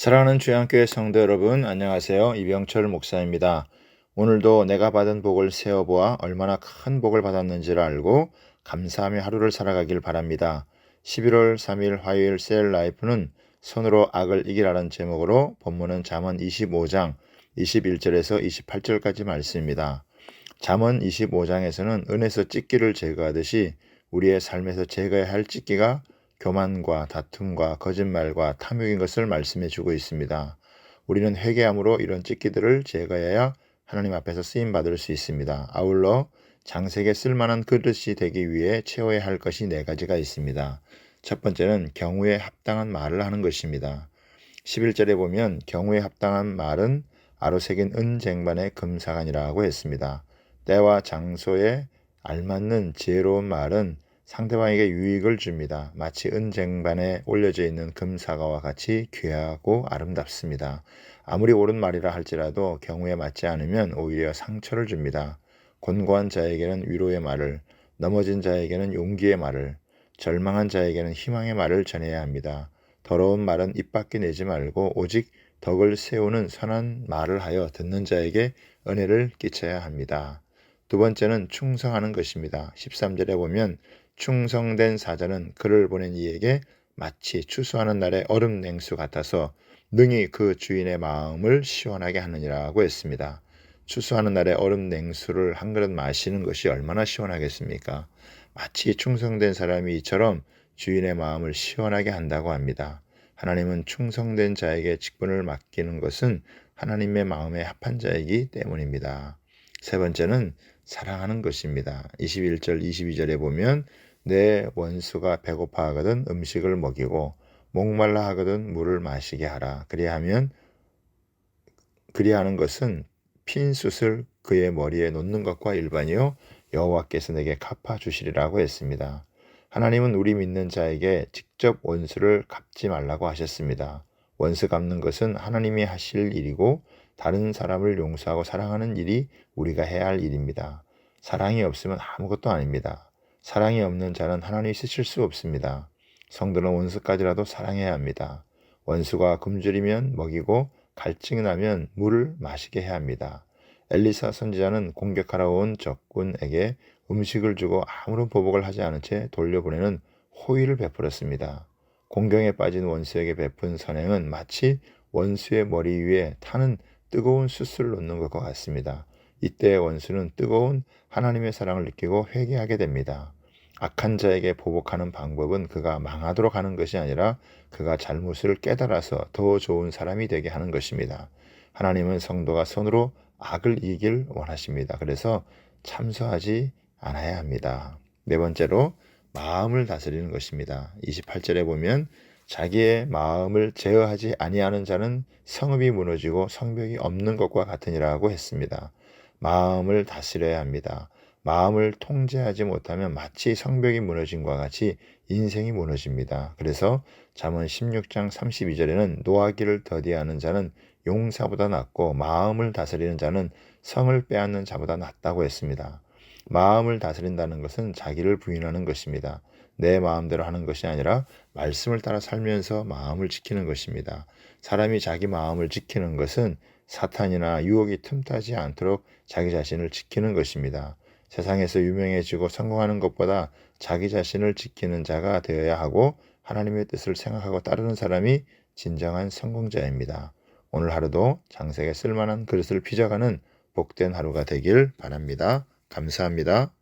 사랑하는 주양교회 성도 여러분, 안녕하세요. 이병철 목사입니다. 오늘도 내가 받은 복을 세어보아 얼마나 큰 복을 받았는지를 알고 감사하며 하루를 살아가길 바랍니다. 11월 3일 화요일 셀 라이프는 손으로 악을 이기라는 제목으로 본문은 잠언 25장 21절에서 28절까지 말씀입니다. 잠언 25장에서는 은에서 찢기를 제거하듯이 우리의 삶에서 제거해야 할 찢기가 교만과 다툼과 거짓말과 탐욕인 것을 말씀해 주고 있습니다. 우리는 회개함으로 이런 찢기들을 제거해야 하나님 앞에서 쓰임 받을 수 있습니다. 아울러 장색에 쓸만한 그릇이 되기 위해 채워야 할 것이 4가지가 있습니다. 첫 번째는 경우에 합당한 말을 하는 것입니다. 11절에 보면 경우에 합당한 말은 아로새긴 은쟁반의 금사간이라고 했습니다. 때와 장소에 알맞는 지혜로운 말은 상대방에게 유익을 줍니다. 마치 은쟁반에 올려져 있는 금사과와 같이 귀하고 아름답습니다. 아무리 옳은 말이라 할지라도 경우에 맞지 않으면 오히려 상처를 줍니다. 곤고한 자에게는 위로의 말을, 넘어진 자에게는 용기의 말을, 절망한 자에게는 희망의 말을 전해야 합니다. 더러운 말은 입 밖에 내지 말고 오직 덕을 세우는 선한 말을 하여 듣는 자에게 은혜를 끼쳐야 합니다. 두 번째는 충성하는 것입니다. 13절에 보면 충성된 사자는 그를 보낸 이에게 마치 추수하는 날의 얼음 냉수 같아서 능히 그 주인의 마음을 시원하게 하느니라고 했습니다. 추수하는 날의 얼음 냉수를 한 그릇 마시는 것이 얼마나 시원하겠습니까? 마치 충성된 사람이 이처럼 주인의 마음을 시원하게 한다고 합니다. 하나님은 충성된 자에게 직분을 맡기는 것은 하나님의 마음에 합한 자이기 때문입니다. 세 번째는 사랑하는 것입니다. 21절, 22절에 보면 내 원수가 배고파 하거든 음식을 먹이고 목말라 하거든 물을 마시게 하라. 그리하는 것은 핀 숯을 그의 머리에 놓는 것과 일반이요 여호와께서 내게 갚아 주시리라고 했습니다. 하나님은 우리 믿는 자에게 직접 원수를 갚지 말라고 하셨습니다. 원수 갚는 것은 하나님이 하실 일이고 다른 사람을 용서하고 사랑하는 일이 우리가 해야 할 일입니다. 사랑이 없으면 아무것도 아닙니다. 사랑이 없는 자는 하나님이 쓰실 수 없습니다. 성도는 원수까지라도 사랑해야 합니다. 원수가 굶주리면 먹이고 갈증이 나면 물을 마시게 해야 합니다. 엘리사 선지자는 공격하러 온 적군에게 음식을 주고 아무런 보복을 하지 않은 채 돌려보내는 호의를 베풀었습니다. 공경에 빠진 원수에게 베푼 선행은 마치 원수의 머리 위에 타는 뜨거운 숯을 놓는 것과 같습니다. 이때 원수는 뜨거운 하나님의 사랑을 느끼고 회개하게 됩니다. 악한 자에게 보복하는 방법은 그가 망하도록 하는 것이 아니라 그가 잘못을 깨달아서 더 좋은 사람이 되게 하는 것입니다. 하나님은 성도가 손으로 악을 이기길 원하십니다. 그래서 참소하지 않아야 합니다. 네 번째로 마음을 다스리는 것입니다. 28절에 보면 자기의 마음을 제어하지 아니하는 자는 성읍이 무너지고 성벽이 없는 것과 같으니라고 했습니다. 마음을 다스려야 합니다. 마음을 통제하지 못하면 마치 성벽이 무너짐과 같이 인생이 무너집니다. 그래서 잠언 16장 32절에는 노하기를 더디하는 자는 용사보다 낫고 마음을 다스리는 자는 성을 빼앗는 자보다 낫다고 했습니다. 마음을 다스린다는 것은 자기를 부인하는 것입니다. 내 마음대로 하는 것이 아니라 말씀을 따라 살면서 마음을 지키는 것입니다. 사람이 자기 마음을 지키는 것은 사탄이나 유혹이 틈타지 않도록 자기 자신을 지키는 것입니다. 세상에서 유명해지고 성공하는 것보다 자기 자신을 지키는 자가 되어야 하고 하나님의 뜻을 생각하고 따르는 사람이 진정한 성공자입니다. 오늘 하루도 장색에 쓸만한 그릇을 빚어가는 복된 하루가 되길 바랍니다. 감사합니다.